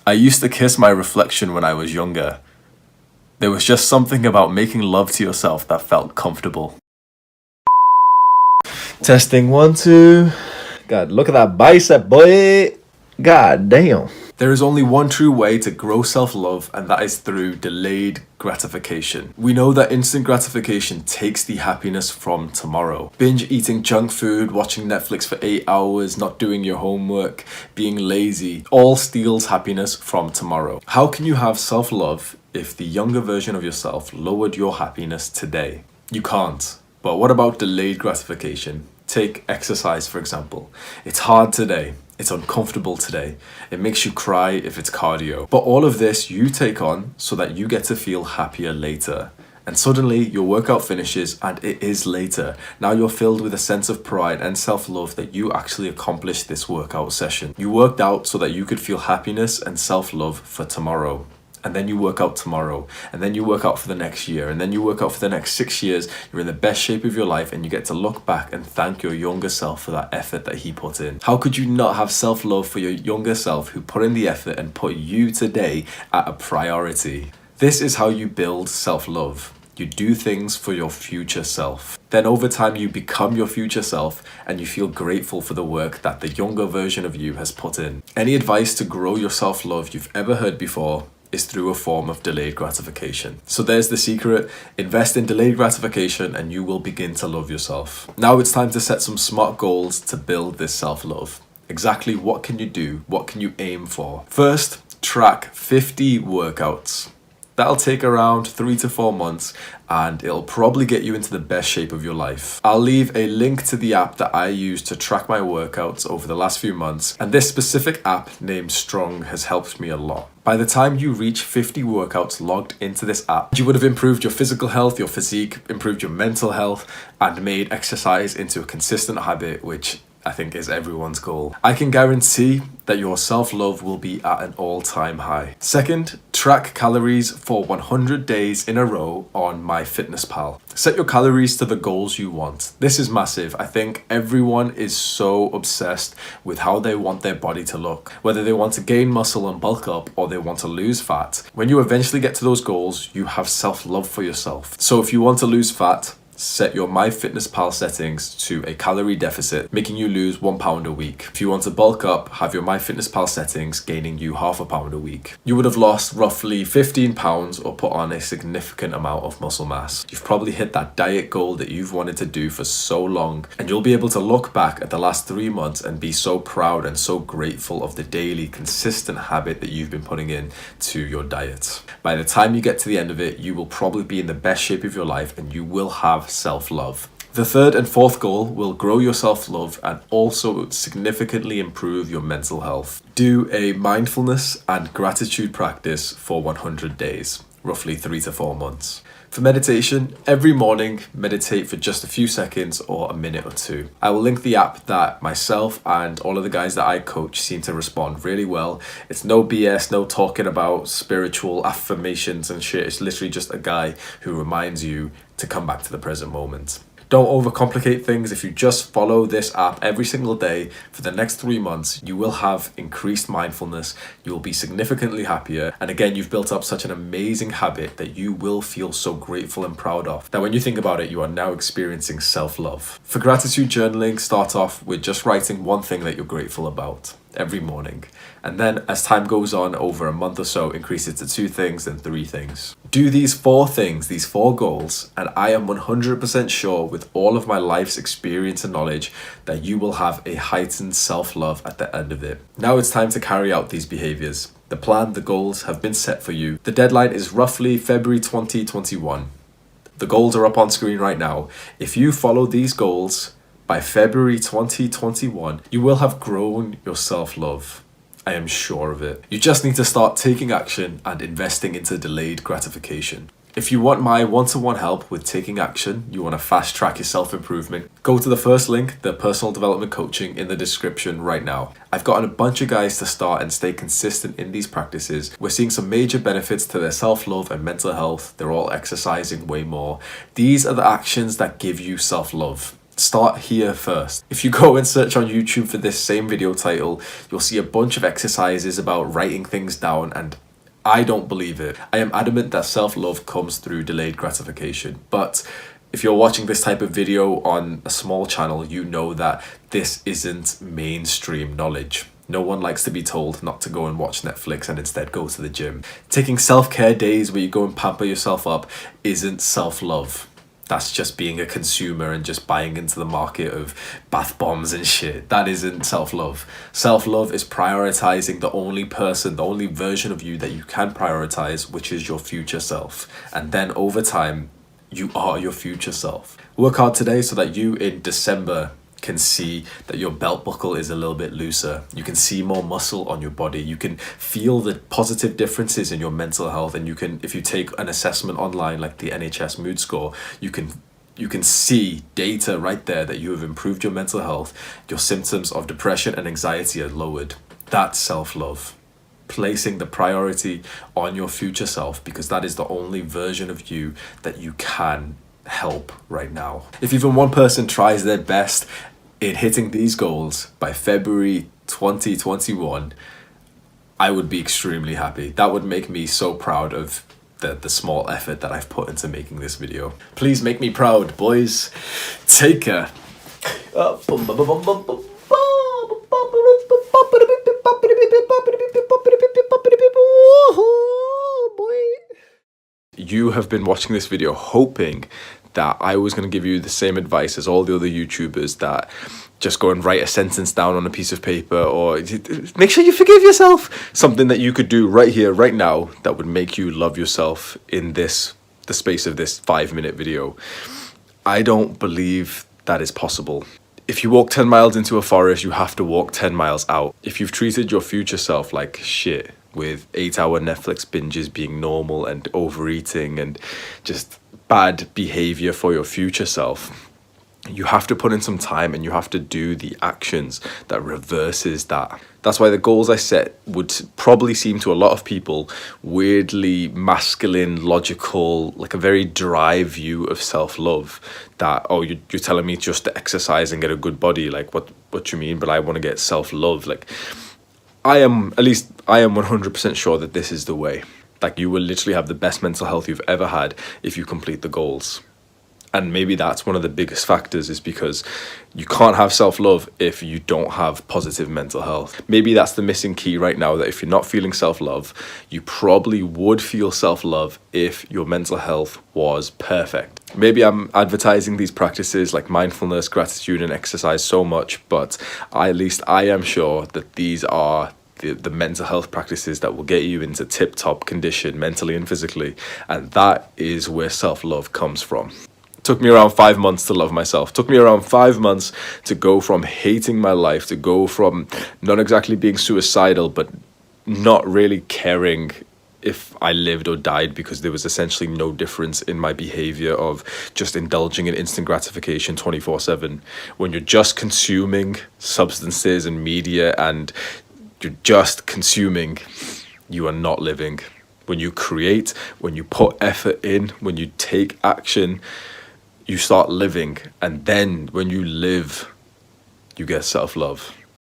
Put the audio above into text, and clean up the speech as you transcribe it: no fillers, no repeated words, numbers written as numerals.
I used to kiss my reflection when I was younger. There was just something about making love to yourself that felt comfortable. Testing 1, 2. God, look at that bicep, boy. God damn. There is only one true way to grow self-love, and that is through delayed gratification. We know that instant gratification takes the happiness from tomorrow. Binge eating junk food, watching Netflix for 8 hours, not doing your homework, being lazy, all steals happiness from tomorrow. How can you have self-love if the younger version of yourself lowered your happiness today? You can't. But what about delayed gratification? Take exercise, for example. It's hard today. It's uncomfortable today. It makes you cry if it's cardio. But all of this you take on so that you get to feel happier later. And suddenly your workout finishes and it is later. Now you're filled with a sense of pride and self-love that you actually accomplished this workout session. You worked out so that you could feel happiness and self-love for tomorrow. And then you work out tomorrow, and then you work out for the next year, and then you work out for the next 6 years. You're in the best shape of your life, and you get to look back and thank your younger self for that effort that he put in. How could you not have self-love for your younger self who put in the effort and put you today at a priority? This is how you build self-love. You do things for your future self. Then over time you become your future self and you feel grateful for the work that the younger version of you has put in. Any advice to grow your self-love you've ever heard before is through a form of delayed gratification. So there's the secret. Invest in delayed gratification and you will begin to love yourself. Now it's time to set some smart goals to build this self-love. Exactly what can you do? What can you aim for? First, track 50 workouts. That'll take around 3 to 4 months and it'll probably get you into the best shape of your life. I'll leave a link to the app that I use to track my workouts over the last few months, and this specific app named Strong has helped me a lot. By the time you reach 50 workouts logged into this app, you would have improved your physical health, your physique, improved your mental health, and made exercise into a consistent habit, which I think is everyone's goal. I can guarantee that your self-love will be at an all-time high. Second, track calories for 100 days in a row on MyFitnessPal. Set your calories to the goals you want. This is massive. I think everyone is so obsessed with how they want their body to look, whether they want to gain muscle and bulk up or they want to lose fat. When you eventually get to those goals, you have self-love for yourself. So if you want to lose fat, set your MyFitnessPal settings to a calorie deficit, making you lose 1 pound a week. If you want to bulk up, have your MyFitnessPal settings gaining you half a pound a week. You would have lost roughly 15 pounds or put on a significant amount of muscle mass. You've probably hit that diet goal that you've wanted to do for so long, and you'll be able to look back at the last 3 months and be so proud and so grateful of the daily consistent habit that you've been putting in to your diet. By the time you get to the end of it, you will probably be in the best shape of your life and you will have self-love. The third and fourth goal will grow your self-love and also significantly improve your mental health. Do a mindfulness and gratitude practice for 100 days, roughly 3 to 4 months. For meditation, every morning, meditate for just a few seconds or a minute or two. I will link the app that myself and all of the guys that I coach seem to respond really well. It's no BS, no talking about spiritual affirmations and shit. It's literally just a guy who reminds you to come back to the present moment. Don't overcomplicate things. If you just follow this app every single day for the next 3 months, you will have increased mindfulness. You will be significantly happier. And again, you've built up such an amazing habit that you will feel so grateful and proud of that when you think about it, you are now experiencing self-love. For gratitude journaling, start off with just writing one thing that you're grateful about every morning. And then as time goes on, over a month or so, increase it to 2 things, then 3 things. Do these 4 things, these 4 goals, and I am 100% sure with all of my life's experience and knowledge that you will have a heightened self-love at the end of it. Now it's time to carry out these behaviors. The plan, the goals have been set for you. The deadline is roughly February 2021. The goals are up on screen right now. If you follow these goals, by February 2021, you will have grown your self-love. I am sure of it. You just need to start taking action and investing into delayed gratification. If you want my one-to-one help with taking action, you want to fast track your self-improvement, go to the first link, the personal development coaching, in the description right now. I've gotten a bunch of guys to start and stay consistent in these practices. We're seeing some major benefits to their self-love and mental health. They're all exercising way more. These are the actions that give you self-love. Start here first. If you go and search on YouTube for this same video title, you'll see a bunch of exercises about writing things down, and I don't believe it. I am adamant that self-love comes through delayed gratification. But if you're watching this type of video on a small channel, you know that this isn't mainstream knowledge. No one likes to be told not to go and watch Netflix and instead go to the gym. Taking self-care days where you go and pamper yourself up isn't self-love. That's just being a consumer and just buying into the market of bath bombs and shit. That isn't self-love. Self-love is prioritizing the only person, the only version of you that you can prioritize, which is your future self. And then over time, you are your future self. Work hard today so that you in December can see that your belt buckle is a little bit looser. You can see more muscle on your body. You can feel the positive differences in your mental health, and you can, if you take an assessment online like the NHS mood score, you can see data right there that you have improved your mental health. Your symptoms of depression and anxiety are lowered. That's self-love. Placing the priority on your future self, because that is the only version of you that you can help right now. If even one person tries their best in hitting these goals by February 2021, I would be extremely happy. That would make me so proud of the small effort that I've put into making this video. Please make me proud, boys. Take care. You have been watching this video hoping that I was going to give you the same advice as all the other YouTubers that just go and write a sentence down on a piece of paper, or make sure you forgive yourself. Something that you could do right here, right now, that would make you love yourself in the space of this 5-minute video. I don't believe that is possible. If you walk 10 miles into a forest, you have to walk 10 miles out. If you've treated your future self like shit, with 8-hour Netflix binges being normal and overeating and just bad behavior for your future self, you have to put in some time and you have to do the actions that reverses that. That's why the goals I set would probably seem to a lot of people weirdly masculine, logical, like a very dry view of self-love. That, oh, you're telling me just to exercise and get a good body. Like, what you mean? But I want to get self-love. Like, I am 100% sure that this is the way. Like, you will literally have the best mental health you've ever had if you complete the goals. And maybe that's one of the biggest factors, is because you can't have self-love if you don't have positive mental health. Maybe that's the missing key right now, that if you're not feeling self-love, you probably would feel self-love if your mental health was perfect. Maybe I'm advertising these practices like mindfulness, gratitude, and exercise so much, but at least I am sure that these are the mental health practices that will get you into tip-top condition mentally and physically. And that is where self-love comes from. Took me around 5 months to love myself. Took me around 5 months to go from hating my life, to go from not exactly being suicidal, but not really caring if I lived or died, because there was essentially no difference in my behavior of just indulging in instant gratification 24/7. When you're just consuming substances and media and you're just consuming, you are not living. When you create, when you put effort in, when you take action, you start living. And then when you live, you get self-love.